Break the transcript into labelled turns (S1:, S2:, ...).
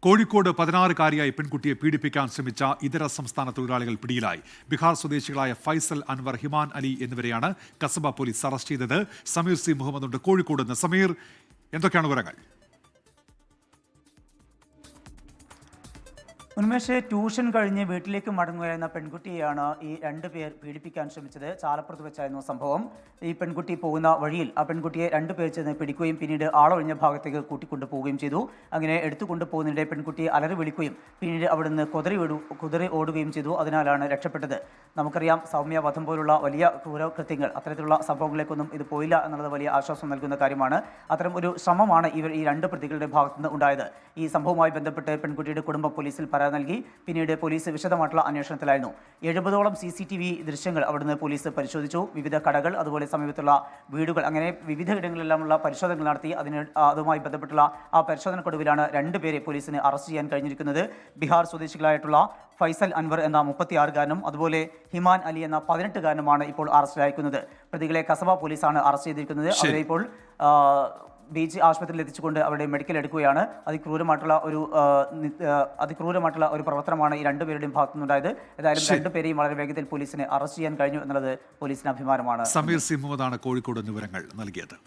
S1: കോഴിക്കോട് 16-കാരിയായ പെൺകുട്ടിയെ പീഡിപ്പിക്കാൻ ശ്രമിച്ച ഇതര സംസ്ഥാന തൊഴിലാളികൾ പിടിയിലായി. ബീഹാർ സ്വദേശികളായ ഫൈസൽ, അൻവർ, ഹിമാൻ അലി എന്നിവരെയാണ് കസബ പോലീസ് അറസ്റ്റ് ചെയ്തത്. സമീർ സി മുഹമ്മദുണ്ട് കോഴിക്കോട് നിന്ന്. സമീർ, എന്തൊക്കെയാണ് വിവരങ്ങൾ?
S2: ഉന്മേഷ്, ട്യൂഷൻ കഴിഞ്ഞ് വീട്ടിലേക്ക് മടങ്ങുകയായിരുന്ന പെൺകുട്ടിയെയാണ് ഈ രണ്ടുപേർ പീഡിപ്പിക്കാൻ ശ്രമിച്ചത്. ചാലപ്പുറത്ത് വെച്ചായിരുന്നു സംഭവം. ഈ പെൺകുട്ടി പോകുന്ന വഴിയിൽ ആ പെൺകുട്ടിയെ രണ്ടുപേർ ചെന്ന് പിടിക്കുകയും പിന്നീട് ആളൊഴിഞ്ഞ ഭാഗത്തേക്ക് കൂട്ടിക്കൊണ്ടുപോവുകയും ചെയ്തു. അങ്ങനെ എടുത്തുകൊണ്ടുപോകുന്നതിനിടെ പെൺകുട്ടിയെ അലറി വിളിക്കുകയും പിന്നീട് അവിടുന്ന് കുതിറി ഓടുകയും ചെയ്തു. അതിനാലാണ് രക്ഷപ്പെട്ടത്. നമുക്കറിയാം, സൗമ്യ വധം പോലുള്ള വലിയ ക്രൂരകൃത്യങ്ങൾ, അത്തരത്തിലുള്ള സംഭവങ്ങളിലേക്കൊന്നും ഇത് പോയില്ല എന്നുള്ളത് വലിയ ആശ്വാസം നൽകുന്ന കാര്യമാണ്. അത്തരം ഒരു ശ്രമമാണ് ഈ രണ്ട് പ്രതികളുടെ ഭാഗത്തുനിന്ന് ഉണ്ടായത്. ഈ സംഭവവുമായി ബന്ധപ്പെട്ട് പെൺകുട്ടിയുടെ കുടുംബം പോലീസിൽ പരാതി നൽകി. പിന്നീട് പോലീസ് വിശദമായിട്ടുള്ള അന്വേഷണത്തിലായിരുന്നു. 70ഓളം CCTV ദൃശ്യങ്ങൾ അവിടുന്ന് പോലീസ് പരിശോധിച്ചു. വിവിധ കടകൾ, അതുപോലെ സമീപത്തുള്ള വീടുകൾ, അങ്ങനെ വിവിധ ഇടങ്ങളിലെല്ലാമുള്ള പരിശോധനകൾ നടത്തി. അതുമായി ബന്ധപ്പെട്ടുള്ള ആ പരിശോധനക്കൊടുവിലാണ് രണ്ടുപേരെ പോലീസിന് അറസ്റ്റ് ചെയ്യാൻ കഴിഞ്ഞിരിക്കുന്നത്. ബീഹാർ സ്വദേശികളായിട്ടുള്ള ഫൈസൽ അൻവർ എന്ന 36-കാരനും അതുപോലെ ഹിമാൻ അലി എന്ന 18-കാരനുമാണ് ഇപ്പോൾ അറസ്റ്റിലായിരിക്കുന്നത്. പ്രതികളെ കസബ പോലീസാണ് അറസ്റ്റ് ചെയ്തിരിക്കുന്നത്. അവരെ ഇപ്പോൾ ബീച്ച് ആശുപത്രിയിൽ എത്തിച്ചുകൊണ്ട് അവരുടെ മെഡിക്കൽ എടുക്കുകയാണ്. അതിക്രൂരമായിട്ടുള്ള ഒരു പ്രവർത്തനമാണ് ഈ രണ്ടുപേരുടെയും ഭാഗത്തുനിന്നുണ്ടായത്. ഏതായാലും രണ്ടുപേരെയും വളരെ വേഗത്തിൽ പോലീസിനെ അറസ്റ്റ് ചെയ്യാൻ കഴിഞ്ഞു എന്നുള്ളത് പോലീസിന് അഭിമാനമാണ്.
S1: സമീർ സി മുഹമ്മദാണ് കോഴിക്കോട് വിവരങ്ങൾ നൽകിയത്.